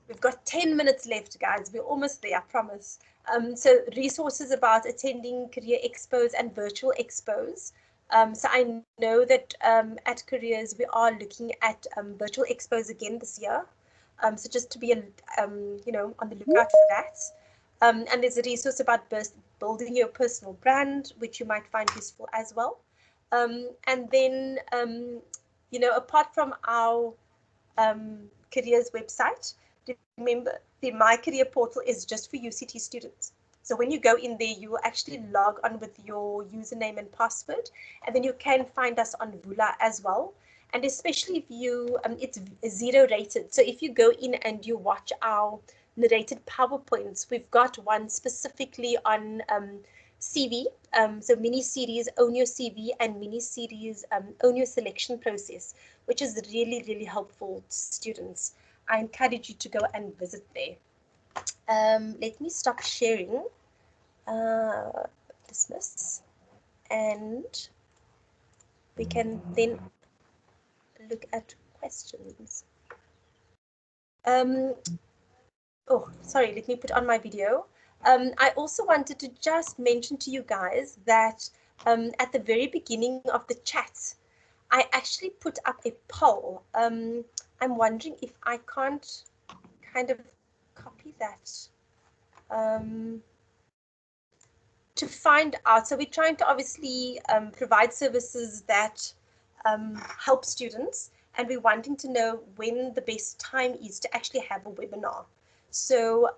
We've got 10 minutes left, guys. We're almost there, I promise. So resources about attending career expos and virtual expos. So I know that at Careers, we are looking at virtual expos again this year. So just to be, on the lookout for that. And there's a resource about building your personal brand, which you might find useful as well. And then, apart from our Careers website, remember the My Career portal is just for UCT students. So when you go in there, you will actually log on with your username and password, and then you can find us on Vula as well. And especially if you, it's 0 rated. So if you go in and you watch our narrated PowerPoints, we've got one specifically on CV, so mini series, Own Your CV, and mini series, Own Your Selection Process, which is really, really helpful to students. I encourage you to go and visit there. Let me stop sharing, dismiss, and we can then look at questions. Oh, sorry, let me put on my video. I also wanted to just mention to you guys that at the very beginning of the chat, I actually put up a poll. I'm wondering if I can't kind of copy that to find out. So we're trying to obviously provide services that help students, and we're wanting to know when the best time is to actually have a webinar. So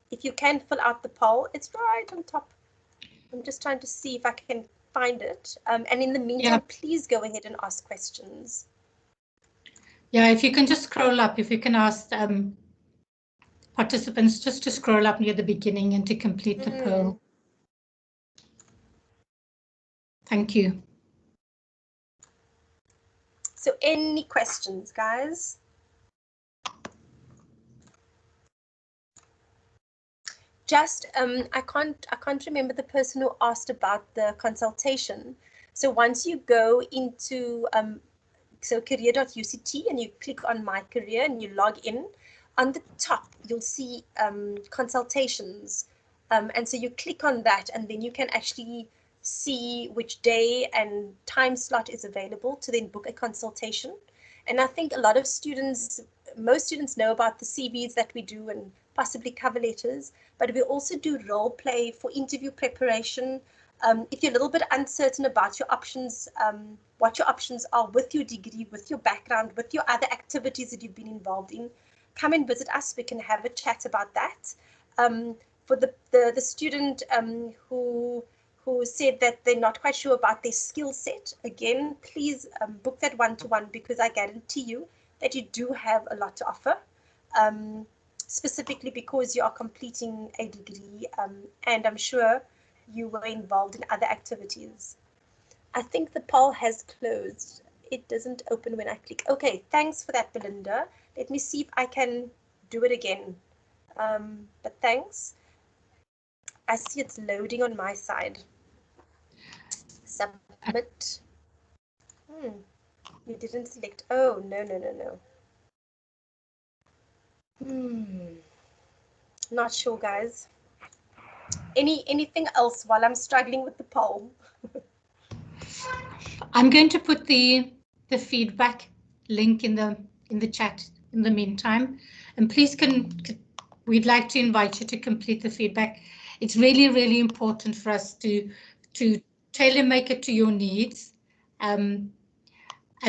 if you can fill out the poll, it's right on top. I'm just trying to see if I can find it. And in the meantime, please go ahead and ask questions. Yeah, if you can just scroll up, if you can ask participants just to scroll up near the beginning and to complete the poll. Thank you. So any questions, guys? Just I can't remember the person who asked about the consultation. So once you go into so career.uct and you click on My Career and you log in, on the top you'll see consultations, and so you click on that, and then you can actually see which day and time slot is available to then book a consultation. And I think a lot of students, most students know about the CVs that we do and possibly cover letters, but we also do role play for interview preparation. If you're a little bit uncertain about your options, what your options are with your degree, with your background, with your other activities that you've been involved in, come and visit us. We can have a chat about that. For the student who said that they're not quite sure about their skill set, again, please book that one-to-one, because I guarantee you that you do have a lot to offer, specifically because you are completing a degree, and I'm sure you were involved in other activities. I think the poll has closed. It doesn't open when I click. Okay, thanks for that, Belinda. Let me see if I can do it again. But thanks. I see it's loading on my side. Submit. You didn't select. Oh, no. Not sure, guys. Anything else while I'm struggling with the poll? I'm going to put the feedback link in the chat in the meantime, and please we'd like to invite you to complete the feedback. It's really, really important for us to tailor make it to your needs, and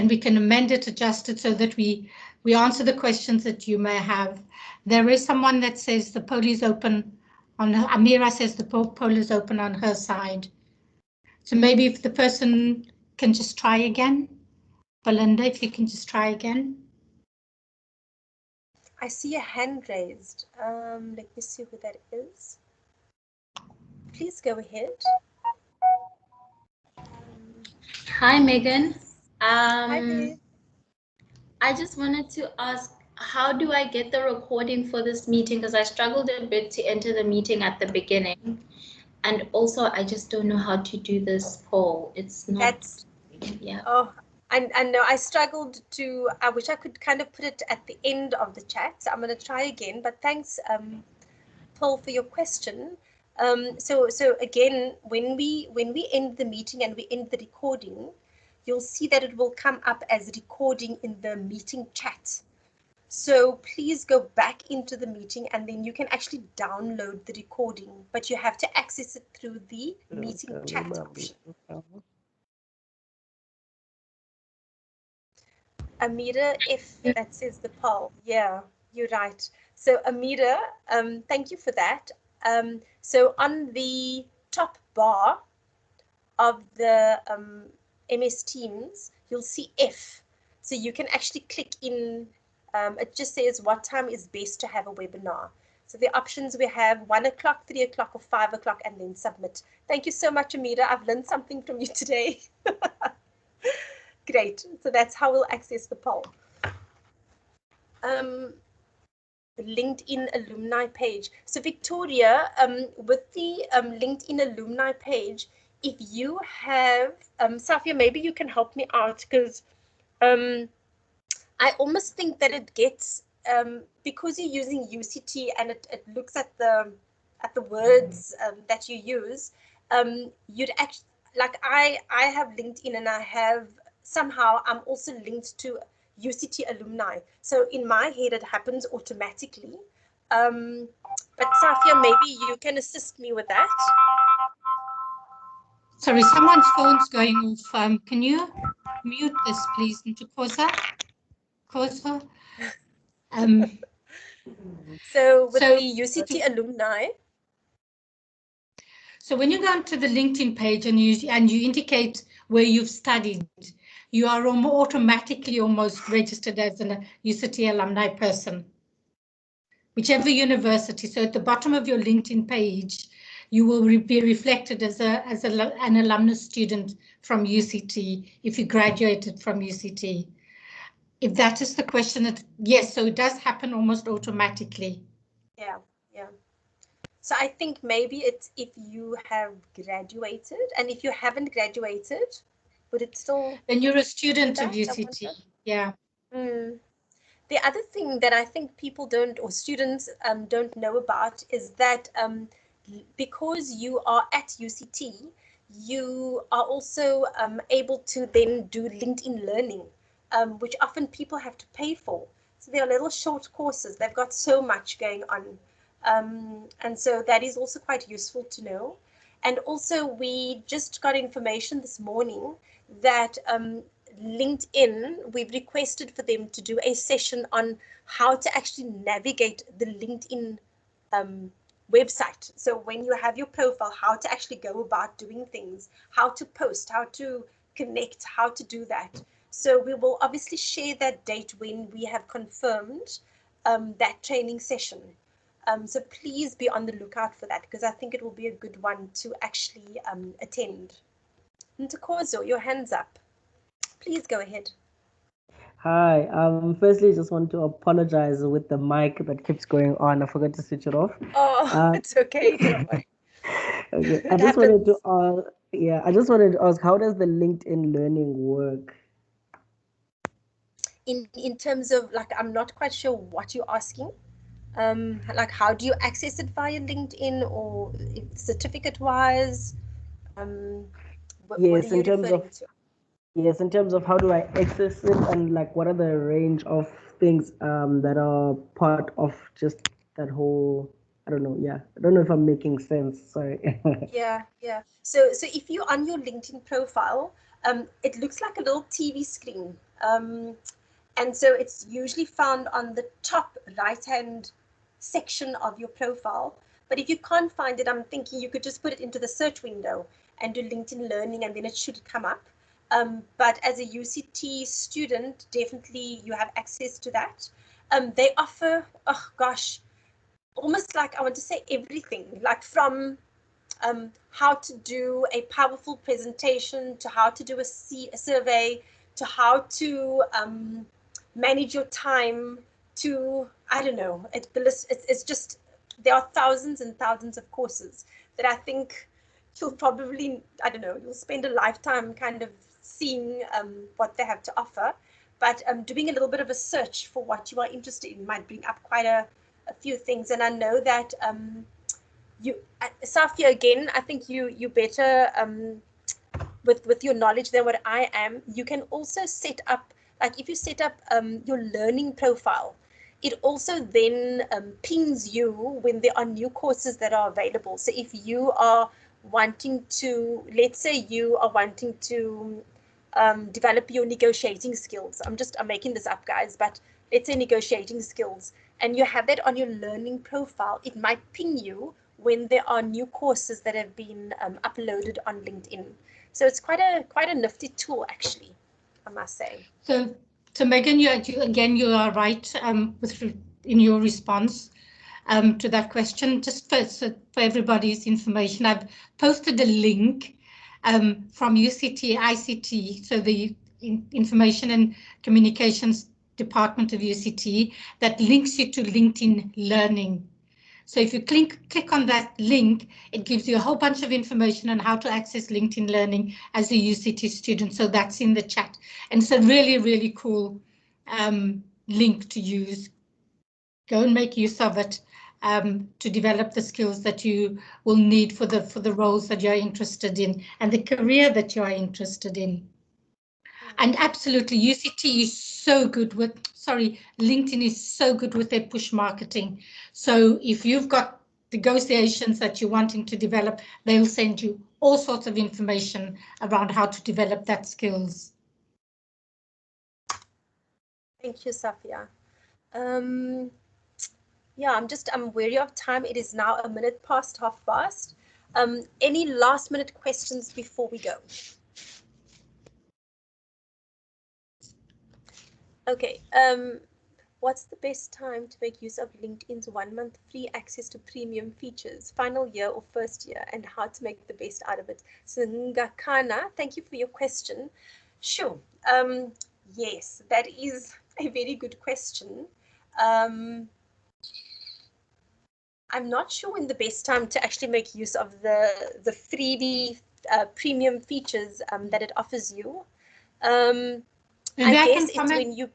we can amend it, adjust it so that we answer the questions that you may have. There is someone that says the poll is open on her. Amira says the poll is open on her side. So maybe if the person can just try again. Belinda, if you can just try again. I see a hand raised. Let me see who that is. Please go ahead. Hi, Megan. Hi there. I just wanted to ask, how do I get the recording for this meeting? Because I struggled a bit to enter the meeting at the beginning. And also, I just don't know how to do this poll. It's not, yeah. Oh, I know I struggled to, I wish I could kind of put it at the end of the chat. So I'm going to try again, but thanks, Paul, for your question. So again, when we end the meeting and we end the recording, you'll see that it will come up as recording in the meeting chat. So please go back into the meeting and then you can actually download the recording, but you have to access it through the meeting chat option. Amira, if that says the poll, yeah, you're right. So Amira, thank you for that. So on the top bar of the MS Teams, you'll see F. So you can actually click in, it just says what time is best to have a webinar. So the options we have 1 o'clock, 3 o'clock, or 5 o'clock, and then submit. Thank you so much, Amira. I've learned something from you today. Great. So that's how we'll access the poll. The LinkedIn alumni page. So Victoria, with the LinkedIn alumni page, if you have, Safia, maybe you can help me out, because I almost think that it gets, because you're using UCT and it looks at the words that you use, you'd actually, like I have LinkedIn and I have, somehow I'm also linked to UCT alumni. So in my head, it happens automatically. But Safia, maybe you can assist me with that. Sorry, someone's phone's going off. Can you mute this, please, into Kosa? So with the UCT alumni. So when you go onto the LinkedIn page and you indicate where you've studied, you are automatically almost registered as a UCT alumni person, whichever university. So at the bottom of your LinkedIn page, you will be reflected as an alumnus student from UCT if you graduated from UCT. If that is the question, yes, so it does happen almost automatically. Yeah. So I think maybe it's if you have graduated, and if you haven't graduated, would it still? Then you're a student of UCT, yeah. The other thing that I think people don't, or students don't know about, is that because you are at UCT, you are also able to then do LinkedIn Learning, which often people have to pay for. So they are little short courses. They've got so much going on. And so that is also quite useful to know. And also we just got information this morning that LinkedIn, we've requested for them to do a session on how to actually navigate the LinkedIn website. So when you have your profile, how to actually go about doing things, how to post, how to connect, how to do that. So we will obviously share that date when we have confirmed that training session. So please be on the lookout for that, because I think it will be a good one to actually attend. Ntokozo, your hand's up. Please go ahead. Hi. Firstly, just want to apologize with the mic that keeps going on. I forgot to switch it off. Oh, it's okay. Don't worry. Okay. I just wanted to ask, how does the LinkedIn Learning work? In terms of, like, I'm not quite sure what you're asking. Like, how do you access it via LinkedIn, or certificate wise? What are you referring to? Yes, in terms of how do I access it and like what are the range of things that are part of just that whole, I don't know, yeah. I don't know if I'm making sense, sorry. Yeah, yeah. So if you're on your LinkedIn profile, it looks like a little TV screen. And so it's usually found on the top right-hand section of your profile. But if you can't find it, I'm thinking you could just put it into the search window and do LinkedIn Learning, and then it should come up. But as a UCT student, definitely you have access to that. They offer, oh gosh, almost like I want to say everything, like from how to do a powerful presentation, to how to do a survey, to how to manage your time, to, I don't know, it's just, there are thousands and thousands of courses that I think you'll probably, I don't know, you'll spend a lifetime kind of seeing what they have to offer. But doing a little bit of a search for what you are interested in might bring up quite a few things. And I know that you, Safia, again, I think you better with your knowledge than what I am. You can also set up, like if you set up your learning profile, it also then pings you when there are new courses that are available. So if you are wanting to, let's say you are wanting to develop your negotiating skills. I'm making this up, guys, but let's say negotiating skills, and you have that on your learning profile, it might ping you when there are new courses that have been uploaded on LinkedIn. So it's quite a nifty tool, actually, I must say. So Megan, you are right in your response to that question. Just for everybody's information, I've posted a link from UCT ICT, so the Information and Communications Department of UCT, that links you to LinkedIn Learning. So if you click on that link, it gives you a whole bunch of information on how to access LinkedIn Learning as a UCT student. So that's in the chat. And it's a really, really cool link to use. Go and make use of it to develop the skills that you will need for the roles that you're interested in and the career that you are interested in. And absolutely, UCT is so good with, LinkedIn is so good with their push marketing. So if you've got negotiations that you're wanting to develop, they'll send you all sorts of information around how to develop that skills. Thank you, Safia. Yeah, I'm wary of time. It is now 1:30. Any last minute questions before we go? Okay, what's the best time to make use of LinkedIn's 1 month free access to premium features, final year or first year, and how to make the best out of it? So Ngakana, thank you for your question. Sure, yes, that is a very good question. I'm not sure when the best time to actually make use of the freebie premium features that it offers you. I guess it's when you.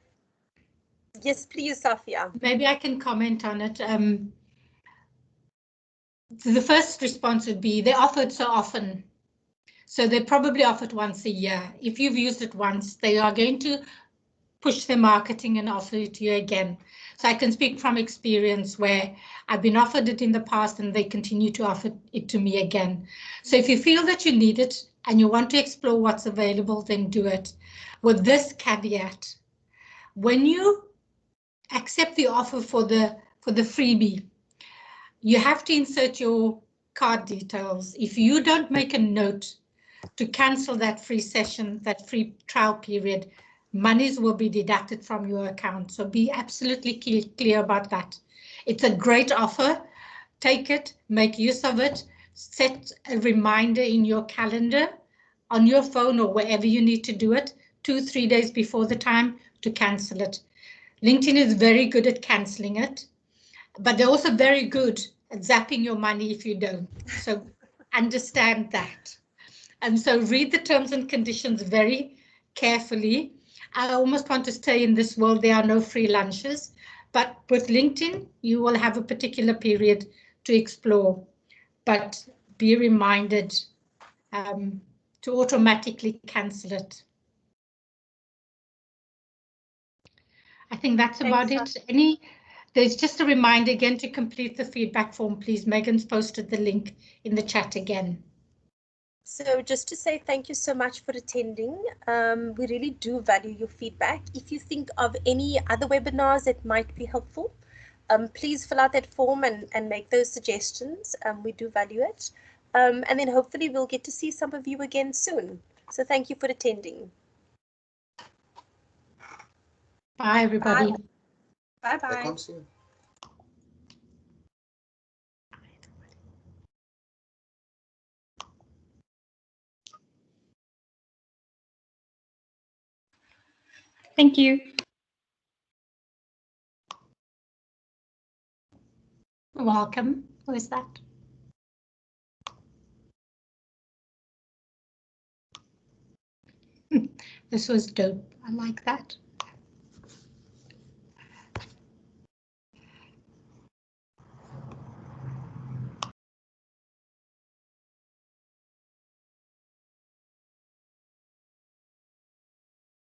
Yes, please, Safia. Maybe I can comment on it. The first response would be they offer it so often. So they probably offer it once a year. If you've used it once, they are going to push their marketing and offer it to you again. So I can speak from experience where I've been offered it in the past and they continue to offer it to me again. So if you feel that you need it and you want to explore what's available, then do it. With this caveat, when you accept the offer for the freebie, you have to insert your card details. If you don't make a note to cancel that free session, that free trial period, monies will be deducted from your account. So be absolutely clear about that. It's a great offer. Take it, make use of it, set a reminder in your calendar, on your phone or wherever you need to do it, 2-3 days before the time to cancel it. LinkedIn is very good at canceling it, but they're also very good at zapping your money if you don't. So understand that. And so read the terms and conditions very carefully. I almost want to stay in this world. There are no free lunches, but with LinkedIn, you will have a particular period to explore, but be reminded to automatically cancel it. I think that's Thanks, about it. There's just a reminder again to complete the feedback form, please. Megan's posted the link in the chat again. So just to say thank you so much for attending. We really do value your feedback. If you think of any other webinars that might be helpful, please fill out that form and make those suggestions. We do value it. And then hopefully we'll get to see some of you again soon. So thank you for attending. Bye, everybody. Bye-bye. Come soon. Thank you. You're welcome. Who is that? This was dope. I like that.